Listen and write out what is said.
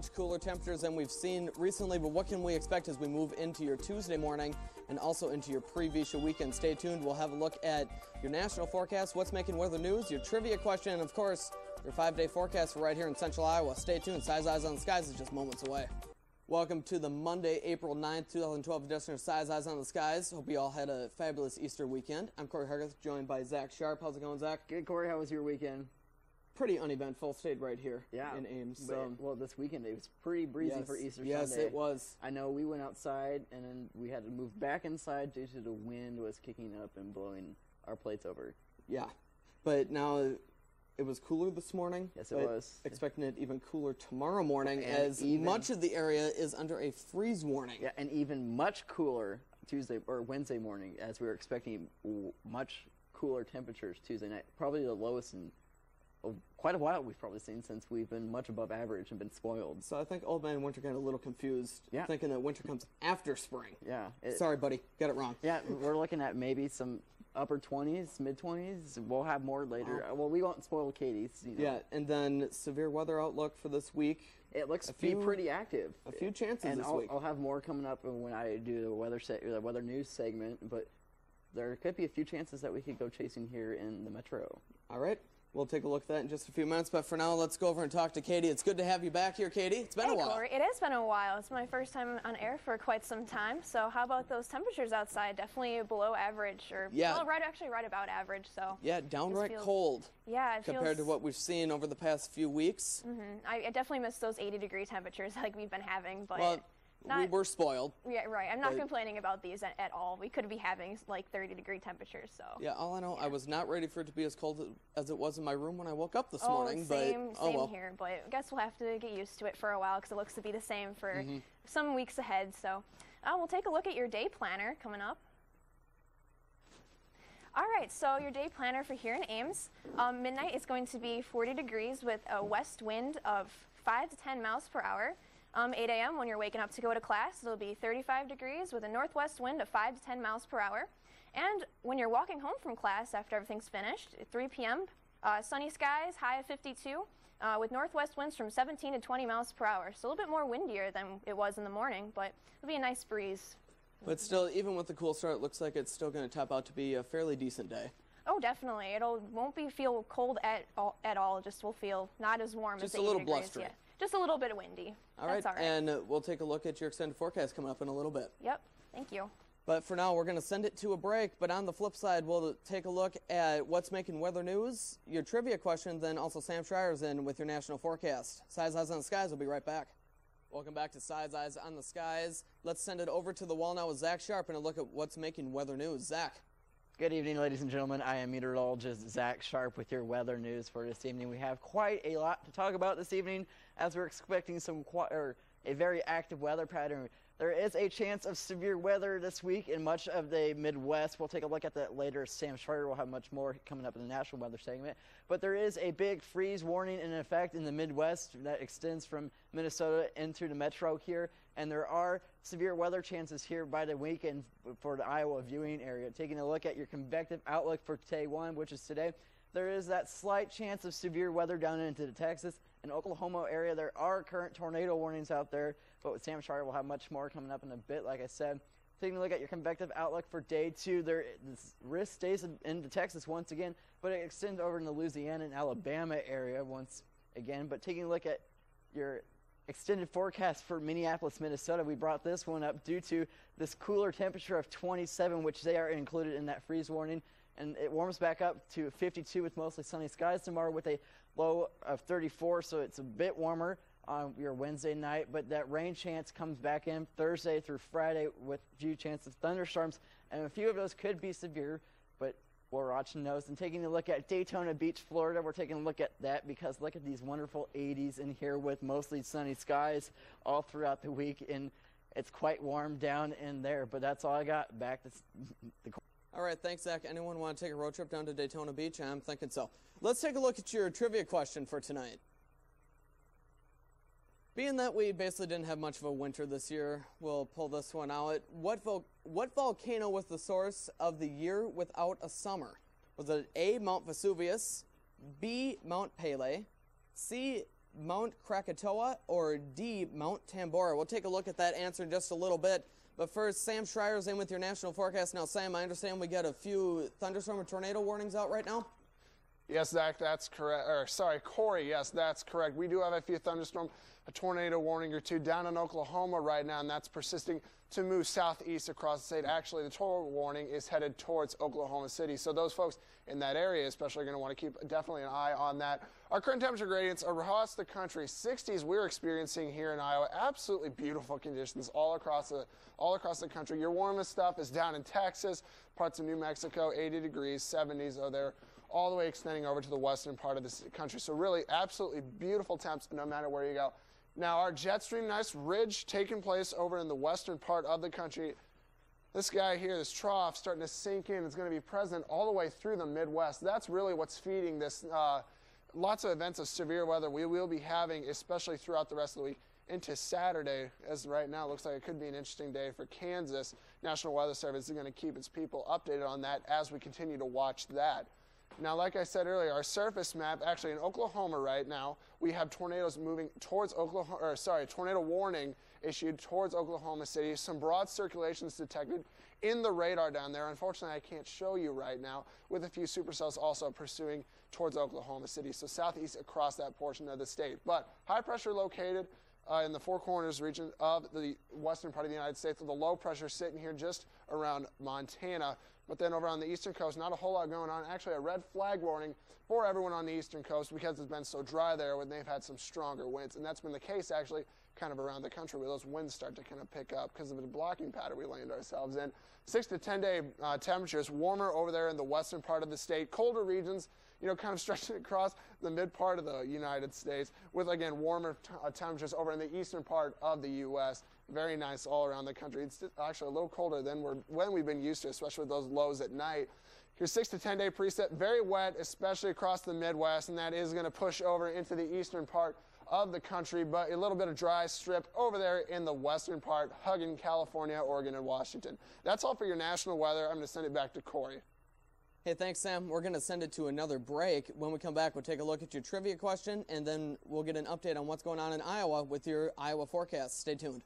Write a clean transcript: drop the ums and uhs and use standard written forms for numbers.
much cooler temperatures than we've seen recently, but what can we expect as we move into your Tuesday morning and also into your pre-Visha weekend? Stay tuned. We'll have a look at your national forecast, what's making weather news, your trivia question, and of course, your 5-day forecast for right here in central Iowa. Stay tuned. Size Eyes on the Skies is just moments away. Welcome to the Monday, April 9th, 2012 edition of Size Eyes on the Skies. Hope you all had a fabulous Easter weekend. I'm Corey Harguth, joined by Zach Sharpe. How's it going, Zach? Good, Corey. How was your weekend? Pretty uneventful. Stayed right here in Ames. So. Well, this weekend it was pretty breezy for Easter Sunday. Yes, it was. I know we went outside, and then we had to move back inside due to the wind was kicking up and blowing our plates over. Yeah, but now it was cooler this morning. Yes, it was. Expecting it even cooler tomorrow morning, as much of the area is under a freeze warning. Yeah, and even much cooler Tuesday or Wednesday morning, as we were expecting much cooler temperatures Tuesday night. Probably the lowest in quite a while we've probably seen, since we've been much above average and been spoiled. So I think Old Man Winter got a little confused, thinking that winter comes after spring. Yeah. Sorry, buddy. Got it wrong. Yeah, we're looking at maybe some upper 20s, mid-20s. We'll have more later. Well, we won't spoil Katie's. You know. Yeah, and then severe weather outlook for this week. It looks to be pretty active. A few chances and this week. I'll have more coming up when I do the weather news segment, but there could be a few chances that we could go chasing here in the metro. All right. We'll take a look at that in just a few minutes, but for now, let's go over and talk to Katie. It's good to have you back here, Katie. It's been a while. Corey. It has been a while. It's my first time on air for quite some time. So how about those temperatures outside? Definitely below average, or actually right about average. So yeah, downright cold. Yeah, compared to what we've seen over the past few weeks. I definitely miss those 80-degree temperatures like we've been having, but. Well, we were spoiled. Yeah, right. I'm not complaining about these at all. We could be having like 30-degree temperatures, so. Yeah, all I know, I was not ready for it to be as cold as it was in my room when I woke up this morning. Same here, but I guess we'll have to get used to it for a while, because it looks to be the same for some weeks ahead. So we'll take a look at your day planner coming up. All right, so your day planner for here in Ames. Midnight is going to be 40 degrees with a west wind of 5 to 10 miles per hour. 8 a.m. when you're waking up to go to class, it'll be 35 degrees with a northwest wind of 5 to 10 miles per hour. And when you're walking home from class after everything's finished, at 3 p.m., sunny skies, high of 52, with northwest winds from 17 to 20 miles per hour. So a little bit more windier than it was in the morning, but it'll be a nice breeze. But still, even with the cool start, it looks like it's still going to top out to be a fairly decent day. Oh, definitely. Won't feel cold at all. Just will feel not as warm as 80 degrees. Just a little blustery. Yeah. Just a little bit of windy. That's all right. And we'll take a look at your extended forecast coming up in a little bit. Yep. Thank you. But for now, we're going to send it to a break. But on the flip side, we'll take a look at what's making weather news, your trivia question, then also Sam Schreier's in with your national forecast. Size Eyes on the Skies. We'll be right back. Welcome back to Size Eyes on the Skies. Let's send it over to the wall now with Zach Sharpe and a look at what's making weather news. Zach. Good evening, ladies and gentlemen. I am meteorologist Zach Sharpe with your weather news for this evening. We have quite a lot to talk about this evening, as we're expecting a very active weather pattern. There is a chance of severe weather this week in much of the Midwest. We'll take a look at that later. Sam Schreier will have much more coming up in the national weather segment. But there is a big freeze warning in effect in the Midwest that extends from Minnesota into the metro here. And there are severe weather chances here by the weekend for the Iowa viewing area. Taking a look at your convective outlook for day one, which is today, there is that slight chance of severe weather down into the Texas and Oklahoma area. There are current tornado warnings out there, but with Sam Schreier, we'll have much more coming up in a bit, like I said. Taking a look at your convective outlook for day two, this risk stays into Texas once again, but it extends over into Louisiana and Alabama area once again. But taking a look at your extended forecast for Minneapolis, Minnesota, we brought this one up due to this cooler temperature of 27, which they are included in that freeze warning. And it warms back up to 52 with mostly sunny skies tomorrow with a low of 34, so it's a bit warmer on your Wednesday night. But that rain chance comes back in Thursday through Friday with a few chances of thunderstorms, and a few of those could be severe, but we're watching those. And taking a look at Daytona Beach, Florida, we're taking a look at that because look at these wonderful 80s in here with mostly sunny skies all throughout the week, and it's quite warm down in there. But that's all I got. Back to the All right, thanks, Zach. Anyone want to take a road trip down to Daytona Beach? I'm thinking so. Let's take a look at your trivia question for tonight. Being that we basically didn't have much of a winter this year, we'll pull this one out. What volcano was the source of the year without a summer? Was it A, Mount Vesuvius, B, Mount Pelee, C, Mount Krakatoa, or D, Mount Tambora? We'll take a look at that answer in just a little bit. But first, Sam Schreier is in with your national forecast. Now, Sam, I understand we got a few thunderstorm and tornado warnings out right now? Yes, Zach, that's correct. Or, sorry, Corey, yes, that's correct. We do have a few thunderstorm, a tornado warning or two down in Oklahoma right now, and that's persisting to move southeast across the state. Actually, the total warning is headed towards Oklahoma City. So those folks in that area especially are going to want to keep definitely an eye on that. Our current temperature gradients across the country, 60s we're experiencing here in Iowa. Absolutely beautiful conditions all across the country. Your warmest stuff is down in Texas, parts of New Mexico, 80 degrees, 70s are there, all the way extending over to the western part of the country. So really absolutely beautiful temps no matter where you go. Now our jet stream, nice ridge taking place over in the western part of the country. This guy here, this trough, starting to sink in. It's going to be present all the way through the Midwest. That's really what's feeding this. Lots of events of severe weather we will be having, especially throughout the rest of the week into Saturday, as right now it looks like it could be an interesting day for Kansas. National Weather Service is going to keep its people updated on that as we continue to watch that. Now, like I said earlier, our surface map, actually in Oklahoma right now, we have tornadoes moving towards Oklahoma, or sorry, tornado warning issued towards Oklahoma City. Some broad circulations detected in the radar down there. Unfortunately, I can't show you right now, with a few supercells also pursuing towards Oklahoma City, so southeast across that portion of the state. But high pressure located in the Four Corners region of the western part of the United States, with the low pressure sitting here just around Montana. But then over on the eastern coast, not a whole lot going on. Actually, a red flag warning for everyone on the eastern coast because it's been so dry there when they've had some stronger winds. And that's been the case actually kind of around the country where those winds start to kind of pick up because of the blocking pattern we land ourselves in. 6 to 10 day temperatures, warmer over there in the western part of the state. Colder regions, you know, kind of stretching across the mid part of the United States with, again, warmer temperatures over in the eastern part of the U.S. Very nice all around the country. It's actually a little colder than when we've been used to, especially with those lows at night. Your 6 to 10 day preset, very wet, especially across the Midwest, and that is going to push over into the eastern part of the country, but a little bit of dry strip over there in the western part, hugging California, Oregon, and Washington. That's all for your national weather. I'm going to send it back to Corey. Hey, thanks, Sam. We're going to send it to another break. When we come back, we'll take a look at your trivia question, and then we'll get an update on what's going on in Iowa with your Iowa forecast. Stay tuned.